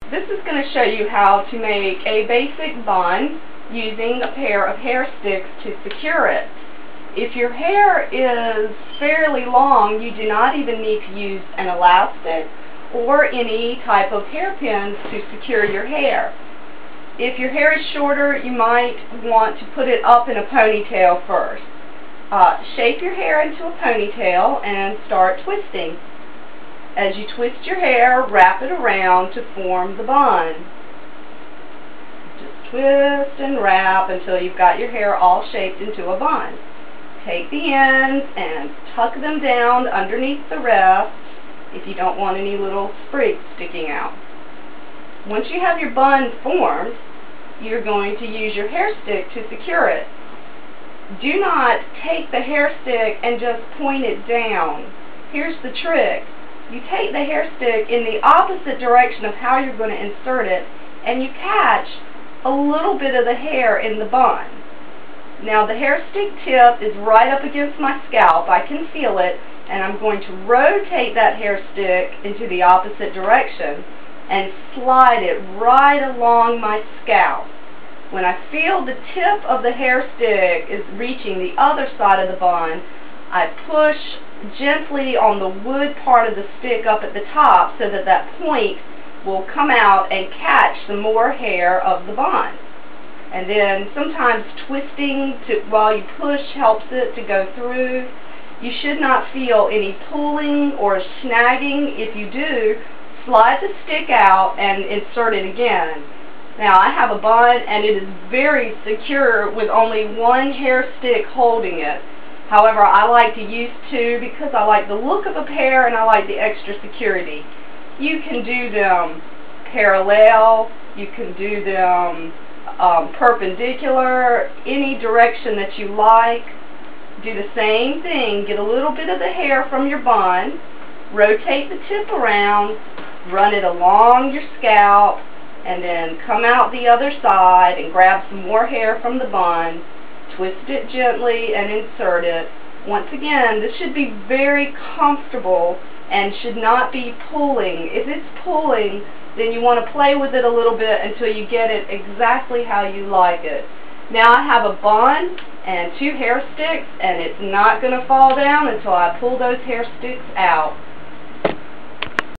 This is going to show you how to make a basic bun using a pair of hair sticks to secure it. If your hair is fairly long, you do not even need to use an elastic or any type of hairpins to secure your hair. If your hair is shorter, you might want to put it up in a ponytail first. Shape your hair into a ponytail and start twisting. As you twist your hair, wrap it around to form the bun. Just twist and wrap until you've got your hair all shaped into a bun. Take the ends and tuck them down underneath the rest if you don't want any little sprigs sticking out. Once you have your bun formed, you're going to use your hair stick to secure it. Do not take the hair stick and just point it down. Here's the trick. You take the hair stick in the opposite direction of how you're going to insert it, and you catch a little bit of the hair in the bun. Now the hair stick tip is right up against my scalp. I can feel it, and I'm going to rotate that hair stick into the opposite direction and slide it right along my scalp. When I feel the tip of the hair stick is reaching the other side of the bun, I push gently on the wood part of the stick up at the top so that that point will come out and catch some more hair of the bun. And then sometimes twisting while you push helps it to go through. You should not feel any pulling or snagging. If you do, slide the stick out and insert it again. Now I have a bun and it is very secure with only one hair stick holding it. However, I like to use two because I like the look of a pair and I like the extra security. You can do them parallel, you can do them perpendicular, any direction that you like. Do the same thing. Get a little bit of the hair from your bun, rotate the tip around, run it along your scalp, and then come out the other side and grab some more hair from the bun, twist it gently and insert it. Once again, this should be very comfortable and should not be pulling. If it's pulling, then you want to play with it a little bit until you get it exactly how you like it. Now I have a bun and two hair sticks, and it's not going to fall down until I pull those hair sticks out.